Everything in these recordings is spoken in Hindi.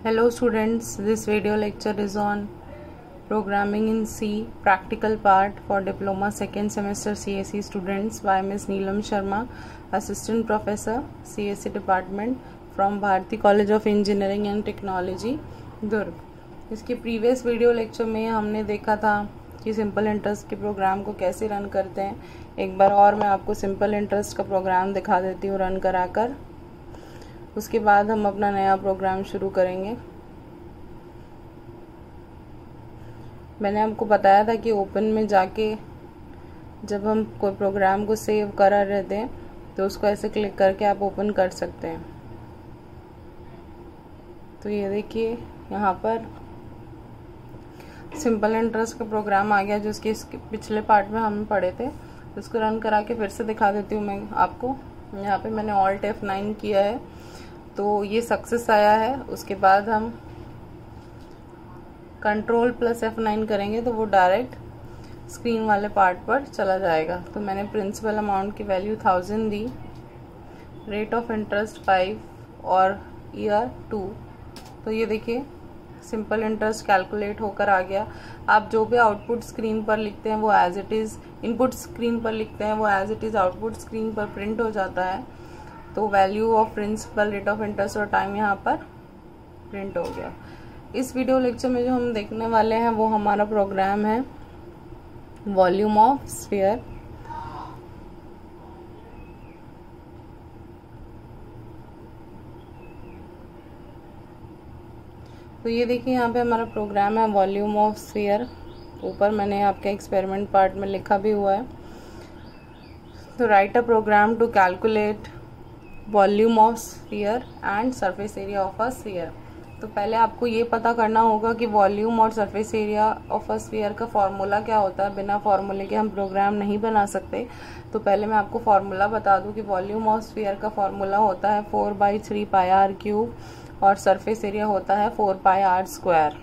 Hello students, this video lecture is on Programming in C practical part for Diploma second semester CSE students by Ms. Neelam Sharma, Assistant Professor CSE Department from Bharati College of Engineering and Technology, दुर्ग। इसके प्रीवियस वीडियो लेक्चर में हमने देखा था कि सिंपल इंटरेस्ट के प्रोग्राम को कैसे रन करते हैं। एक बार और मैं आपको सिंपल इंटरेस्ट का प्रोग्राम दिखा देती हूँ रन कराकर, उसके बाद हम अपना नया प्रोग्राम शुरू करेंगे। मैंने आपको बताया था कि ओपन में जाके जब हम कोई प्रोग्राम को सेव कर रहे थे तो उसको ऐसे क्लिक करके आप ओपन कर सकते हैं। तो ये देखिए यहाँ पर सिंपल इंटरेस्ट का प्रोग्राम आ गया जो इसके पिछले पार्ट में हम पढ़े थे। उसको रन करा के फिर से दिखा देती हूँ मैं आपको। यहाँ पे मैंने Alt F9 किया है तो ये सक्सेस आया है। उसके बाद हम Ctrl + F9 करेंगे तो वो डायरेक्ट स्क्रीन वाले पार्ट पर चला जाएगा। तो मैंने प्रिंसिपल अमाउंट की value 1000 the, rate of interest 5 और ईयर 2। तो ये देखिए सिंपल इंटरेस्ट कैलकुलेट होकर आ गया। आप जो भी आउटपुट स्क्रीन पर लिखते हैं वो as it is, input screen पर लिखते हैं वो as it is output screen पर प्रिंट हो जाता है। तो value of principal, rate of interest और टाइम यहाँ पर प्रिंट हो गया। इस वीडियो लेक्चर में जो हम देखने वाले हैं वो हमारा प्रोग्राम है वॉल्यूम ऑफ स्फीयर। तो ये देखिए यहाँ पे हमारा प्रोग्राम है वॉल्यूम ऑफ स्फीयर। ऊपर मैंने आपके एक्सपेरिमेंट पार्ट में लिखा भी हुआ है। तो write a program to calculate volume of sphere and surface area of a sphere. तो पहले आपको ये पता करना होगा कि वॉल्यूम और surface area of a sphere का फॉर्मूला क्या होता है। बिना फॉर्मूले के हम प्रोग्राम नहीं बना सकते। तो पहले मैं आपको फॉर्मूला बता दूं कि वॉल्यूम ऑफ स्फीयर का फॉर्मूला होता है 4/3 πr³ और सरफेस एरिया होता है 4πr²।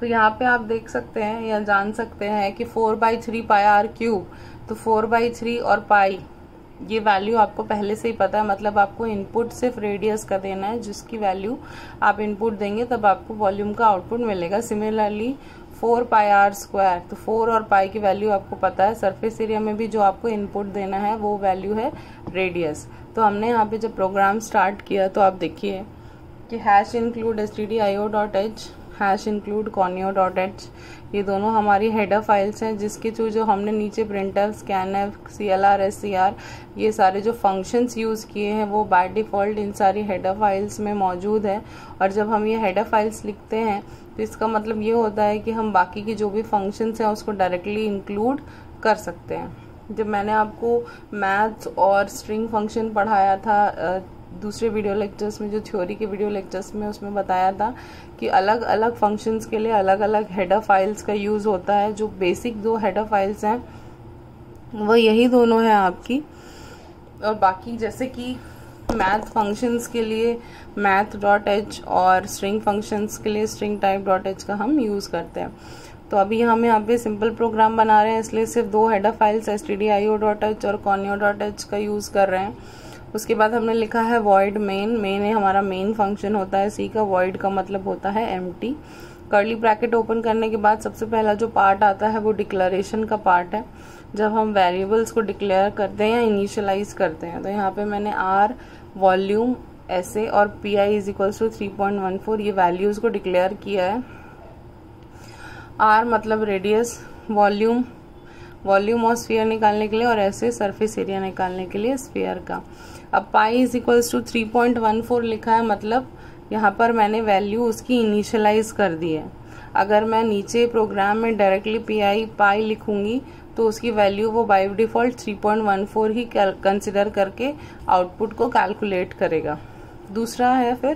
तो यहाँ पे आप देख सकते हैं या जान सकते हैं कि 4/3 πr³, तो 4/3 और पाई ये वैल्यू आपको पहले से ही पता है। मतलब आपको इनपुट सिर्फ रेडियस का देना है, जिसकी वैल्यू आप इनपुट देंगे तब आपको वॉल्यूम का आउटपुट मिलेगा। सिमिलरली 4πr², तो 4 और पाई की वैल्यू आपको पता है। सरफेस एरिया में भी जो आपको इनपुट देना है वो वैल्यू है रेडियस। तो हमने यहाँ पे जब प्रोग्राम स्टार्ट किया तो आप देखिए कि #include stdio.h, #include conio.h, ये दोनों हमारी हेडर फाइल्स हैं जिसके थ्रू जो हमने नीचे प्रिंटफ, स्कैनफ, CLR, SCR ये सारे जो फंक्शंस यूज़ किए हैं वो बाय डिफ़ॉल्ट इन सारी हेडर फाइल्स में मौजूद है। और जब हम ये हेडर फाइल्स लिखते हैं तो इसका मतलब ये होता है कि हम बाकी की जो भी फंक्शंस हैं उसको डायरेक्टली इंक्लूड कर सकते हैं। जब मैंने आपको मैथ्स और स्ट्रिंग फंक्शन पढ़ाया था दूसरे वीडियो लेक्चर्स में, जो थ्योरी के वीडियो लेक्चर्स में, उसमें बताया था कि अलग अलग फंक्शंस के लिए अलग अलग हेडर फाइल्स का यूज़ होता है। जो बेसिक दो हेडर फाइल्स हैं वो यही दोनों हैं आपकी, और बाकी जैसे कि मैथ फंक्शंस के लिए math.h और स्ट्रिंग फंक्शंस के लिए stringtype.h का हम यूज़ करते हैं। तो अभी हम यहाँ पे सिंपल प्रोग्राम बना रहे हैं इसलिए सिर्फ दो हेडर फाइल्स stdio.h और conio.h का यूज़ कर रहे हैं। उसके बाद हमने लिखा है void main। मेन हमारा मेन फंक्शन होता है C का, void का मतलब होता है एम्प्टी। कर्ली ब्रैकेट ओपन करने के बाद सबसे पहला जो पार्ट आता है वो डिक्लेरेशन का पार्ट है, जब हम वेरिएबल्स को डिक्लेयर करते हैं या इनिशियलाइज करते हैं। तो यहाँ पे मैंने r, वॉल्यूम, SA और PI = 3.14 ये वैल्यूज़ को डिक्लेयर किया है। r मतलब रेडियस, वॉल्यूम ऑफ स्फीयर निकालने के लिए, और SA सरफेस एरिया निकालने के लिए स्फीयर का। अब पाई = 3.14 लिखा है, मतलब यहाँ पर मैंने वैल्यू उसकी इनिशियलाइज कर दी है। अगर मैं नीचे प्रोग्राम में डायरेक्टली पाई लिखूंगी तो उसकी वैल्यू वो बाय डिफ़ॉल्ट 3.14 ही कंसिडर करके आउटपुट को कैलकुलेट करेगा। दूसरा है फिर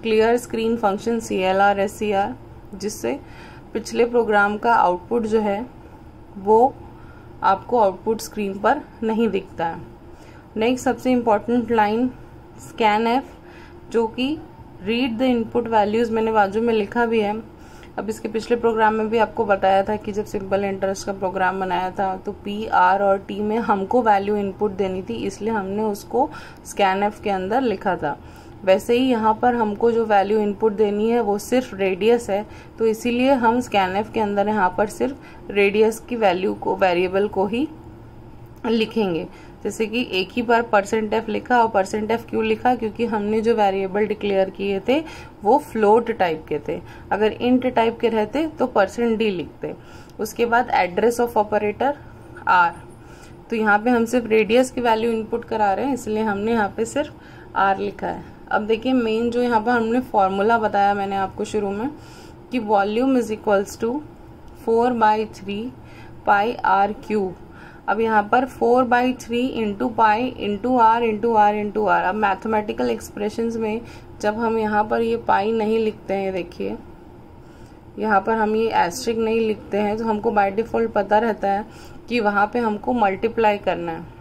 clear screen function CLR, SCR, जिससे पिछले प्रोग्राम का आउटपुट जो है वो आपको आउटपुट स्क्रीन पर नहीं दिखता है। नेक्स्ट सबसे इम्पॉर्टेंट लाइन scanf, जो कि रीड द इनपुट वैल्यूज़, मैंने बाजू में लिखा भी है। अब इसके पिछले प्रोग्राम में भी आपको बताया था कि जब सिंपल इंटरेस्ट का प्रोग्राम बनाया था तो P, R और T में हमको वैल्यू इनपुट देनी थी, इसलिए हमने उसको scanf के अंदर लिखा था। वैसे ही यहाँ पर हमको जो वैल्यू इनपुट देनी है वो सिर्फ रेडियस है, तो इसीलिए हम स्कैनएफ के अंदर यहाँ पर सिर्फ रेडियस की वैल्यू को, वेरिएबल को ही लिखेंगे। जैसे कि एक ही बार %f लिखा, और %f क्यों लिखा, क्योंकि हमने जो वेरिएबल डिक्लेयर किए थे वो फ्लोट टाइप के थे। अगर इंट टाइप के रहते तो %d लिखते। उसके बाद एड्रेस ऑफ ऑपरेटर r, तो यहाँ पे हम सिर्फ रेडियस की वैल्यू इनपुट करा रहे हैं, इसलिए हमने यहाँ पे सिर्फ r लिखा है। अब देखिए मेन जो यहाँ पर हमने फॉर्मूला बताया मैंने आपको शुरू में कि volume is equals to 4/3 pi r cube. अब यहाँ पर 4/3 into pi into R into R into R. अब मैथमेटिकल एक्सप्रेशंस में जब हम यहाँ पर ये पाई नहीं लिखते हैं, देखिए यहाँ पर हम ये एस्ट्रिक नहीं लिखते हैं, तो हमको बाय डिफॉल्ट पता रहता है कि वहाँ पे हमको मल्टीप्लाई करना है।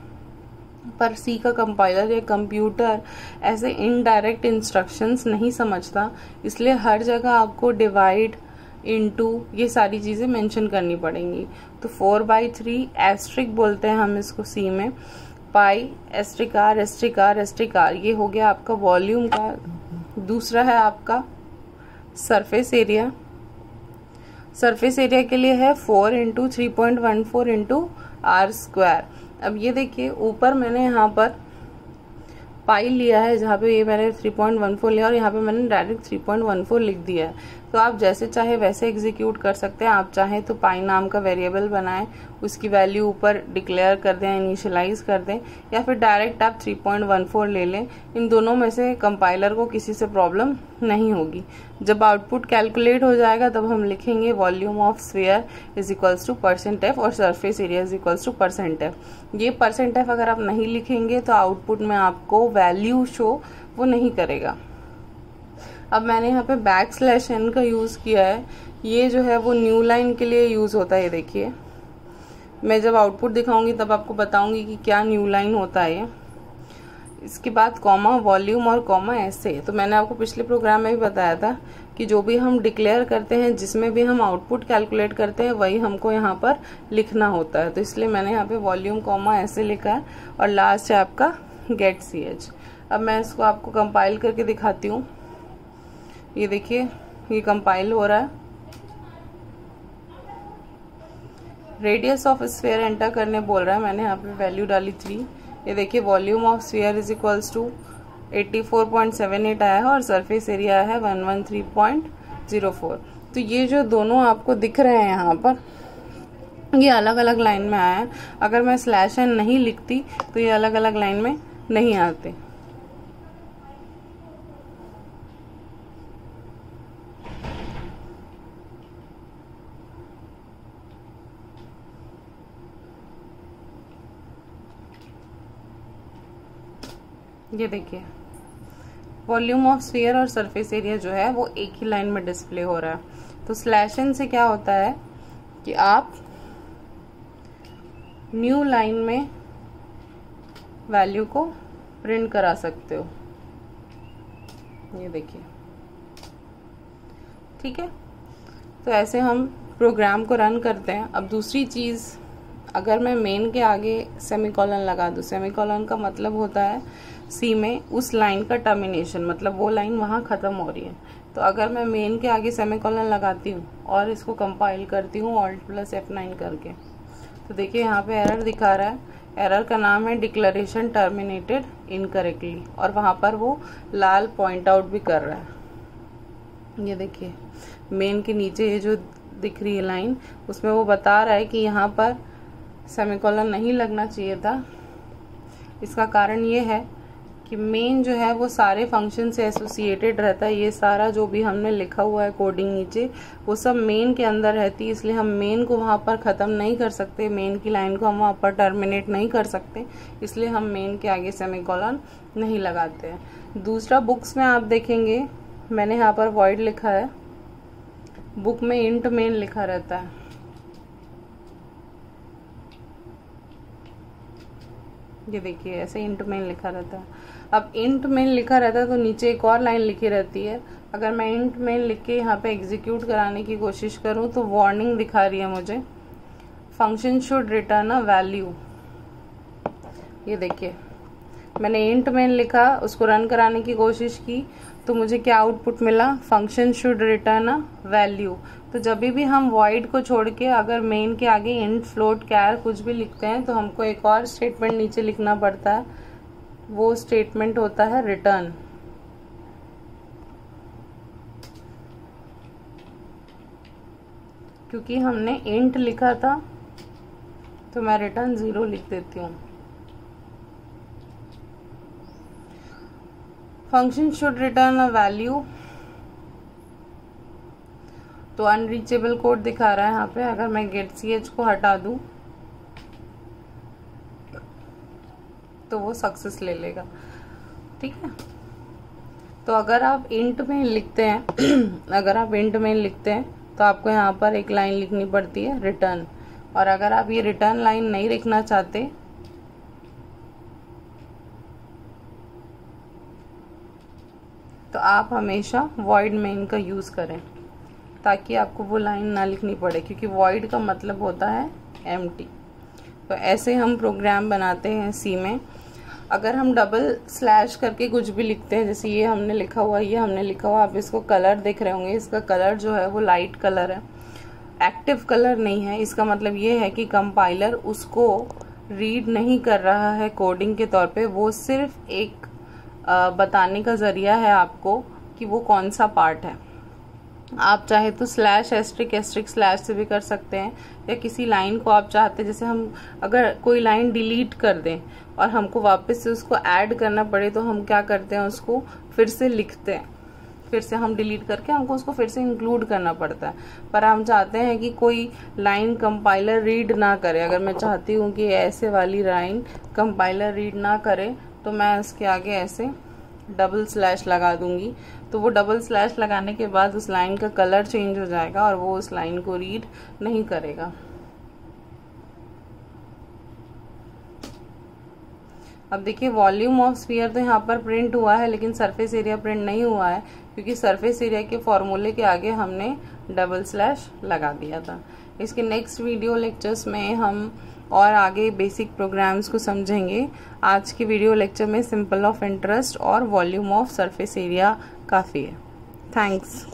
पर सी का कंपाइलर या कंप्यूटर ऐसे इनडायरेक्ट इंस्ट्रक्शंस नहीं समझता, इसलिए हर जगह आपको डिवाइड, इनटू, ये सारी चीजें मेंशन करनी पड़ेंगी। तो 4/3 एस्ट्रिक बोलते हैं हम इसको सी में, pi asterisk R asterisk R asterisk R, ये हो गया आपका वॉल्यूम का। दूसरा है आपका सरफेस एरिया। सरफेस एरिया के लिए है 4 इंटू 3.14 इंटू आर स्क्वायर। अब ये देखिए ऊपर मैंने यहाँ पर पाई लिया है, जहाँ पे ये मैंने 3.14 लिया और यहाँ पे मैंने डायरेक्ट 3.14 लिख दिया है। तो आप जैसे चाहे वैसे एग्जीक्यूट कर सकते हैं। आप चाहें तो पाई नाम का वेरिएबल बनाएं, उसकी वैल्यू ऊपर डिक्लेयर कर दें, इनिशियलाइज कर दें, या फिर डायरेक्ट आप 3.14 ले लें। इन दोनों में से कंपाइलर को किसी से प्रॉब्लम नहीं होगी। जब आउटपुट कैलकुलेट हो जाएगा तब हम लिखेंगे volume of sphere is equals to %f और surface area is equals to %f। ये %f अगर आप नहीं लिखेंगे तो आउटपुट में आपको वैल्यू शो वो नहीं करेगा। अब मैंने यहाँ पे \n का यूज किया है, ये जो है वो न्यू लाइन के लिए यूज होता है। ये देखिए मैं जब आउटपुट दिखाऊंगी तब आपको बताऊंगी कि क्या न्यू लाइन होता है। इसके बाद कॉमा वॉल्यूम और कॉमा ऐसे। तो मैंने आपको पिछले प्रोग्राम में भी बताया था कि जो भी हम डिक्लेयर करते हैं, जिसमें भी हम आउटपुट कैलकुलेट करते हैं, वही हमको यहाँ पर लिखना होता है। तो इसलिए मैंने यहाँ पे वॉल्यूम कॉमा ऐसे लिखा है और लास्ट है आपका गेट ch। अब मैं इसको आपको कंपाइल करके दिखाती हूँ। ये देखिए ये कंपाइल हो रहा है। रेडियस ऑफ स्फीयर एंटर करने बोल रहा है, मैंने यहाँ पे वैल्यू डाली 3। ये देखिए volume of sphere is equals to 84.78 आया है और सरफेस एरिया है 113.04। तो ये जो दोनों आपको दिख रहे हैं यहाँ पर, ये अलग अलग लाइन में आया है। अगर मैं /n नहीं लिखती तो ये अलग अलग लाइन में नहीं आते। ये देखिए वॉल्यूम ऑफ स्फीयर और सरफेस एरिया जो है वो एक ही लाइन में डिस्प्ले हो रहा है। तो /n से क्या होता है कि आप न्यू लाइन में वैल्यू को प्रिंट करा सकते हो। ये देखिए, ठीक है। तो ऐसे हम प्रोग्राम को रन करते हैं। अब दूसरी चीज़, अगर मैं मेन के आगे सेमीकोलन लगा दूँ, सेमीकोलन का मतलब होता है सी में उस लाइन का टर्मिनेशन, मतलब वो लाइन वहाँ ख़त्म हो रही है। तो अगर मैं मेन के आगे सेमीकोलन लगाती हूँ और इसको कंपाइल करती हूँ Alt+F9 करके, तो देखिए यहाँ पे एरर दिखा रहा है। एरर का नाम है डिक्लेरेशन टर्मिनेटेड इनकरेक्टली, और वहाँ पर वो लाल पॉइंट आउट भी कर रहा है। ये देखिए मेन के नीचे ये जो दिख रही है लाइन, उसमें वो बता रहा है कि यहाँ पर सेमीकोलन नहीं लगना चाहिए था। इसका कारण ये है कि मेन जो है वो सारे फंक्शन से एसोसिएटेड रहता है। ये सारा जो भी हमने लिखा हुआ है कोडिंग नीचे, वो सब मेन के अंदर रहती है, इसलिए हम मेन को वहाँ पर ख़त्म नहीं कर सकते, मेन की लाइन को हम वहाँ पर टर्मिनेट नहीं कर सकते, इसलिए हम मेन के आगे सेमीकोलन नहीं लगाते हैं। दूसरा, बुक्स में आप देखेंगे मैंने यहाँ पर वॉइड लिखा है, बुक में इंट मेन लिखा रहता है। ये देखिए ऐसे इंट मेन लिखा रहता है। अब इंट मेन लिखा रहता है तो नीचे एक और लाइन लिखी रहती है। अगर मैं इंट मेन लिख के यहाँ पे एग्जीक्यूट कराने की कोशिश करूँ तो वार्निंग दिखा रही है मुझे, function should return a value. ये देखिए मैंने इंट मेन लिखा, उसको रन कराने की कोशिश की, तो मुझे क्या आउटपुट मिला, function should return a value. तो जब भी हम वॉइड को छोड़ के अगर मेन के आगे इंट, फ्लोट, कैर कुछ भी लिखते हैं तो हमको एक और स्टेटमेंट नीचे लिखना पड़ता है, वो स्टेटमेंट होता है रिटर्न। क्योंकि हमने इंट लिखा था तो मैं रिटर्न 0 लिख देती हूँ। Function should return a value, तो अनरीचेबल कोड दिखा रहा है यहाँ पे। अगर मैं गेट ch को हटा दूं तो वो सक्सेस ले लेगा, ठीक है। तो अगर आप इंट में लिखते हैं अगर आप इंट में लिखते हैं तो आपको यहाँ पर एक लाइन लिखनी पड़ती है रिटर्न, और अगर आप ये रिटर्न लाइन नहीं लिखना चाहते तो आप हमेशा void main का यूज करें ताकि आपको वो लाइन ना लिखनी पड़े, क्योंकि void का मतलब होता है empty। तो ऐसे हम प्रोग्राम बनाते हैं सी में। अगर हम डबल स्लैश करके कुछ भी लिखते हैं, जैसे ये हमने लिखा हुआ, ये हमने लिखा हुआ, आप इसको कलर देख रहे होंगे, इसका कलर जो है वो लाइट कलर है, एक्टिव कलर नहीं है। इसका मतलब ये है कि कंपाइलर उसको रीड नहीं कर रहा है कोडिंग के तौर पे, वो सिर्फ एक बताने का जरिया है आपको कि वो कौन सा पार्ट है। आप चाहे तो स्लैश एस्ट्रिक एस्ट्रिक स्लैश से भी कर सकते हैं, या किसी लाइन को आप चाहते, जैसे हम अगर कोई लाइन डिलीट कर दें और हमको वापस से उसको ऐड करना पड़े तो हम क्या करते हैं, उसको फिर से लिखते हैं, फिर से हम डिलीट करके हमको उसको फिर से इंक्लूड करना पड़ता है। पर हम चाहते हैं कि कोई लाइन कंपाइलर रीड ना करे। अगर मैं चाहती हूँ कि ऐसे वाली लाइन कंपाइलर रीड ना करे तो मैं इसके आगे ऐसे डबल स्लैश लगा दूंगी, तो वो डबल स्लैश लगाने के बाद उस लाइन का कलर चेंज हो जाएगा और वो उस लाइन को रीड नहीं करेगा। अब देखिए वॉल्यूम ऑफ स्फीयर तो यहाँ पर प्रिंट हुआ है, लेकिन सरफेस एरिया प्रिंट नहीं हुआ है, क्योंकि सरफेस एरिया के फॉर्मूले के आगे हमने डबल स्लैश लगा दिया था। इसके नेक्स्ट वीडियो लेक्चर्स में हम और आगे बेसिक प्रोग्राम्स को समझेंगे। आज की वीडियो लेक्चर में सिंपल ऑफ इंटरेस्ट और वॉल्यूम ऑफ सरफेस एरिया काफ़ी है। थैंक्स।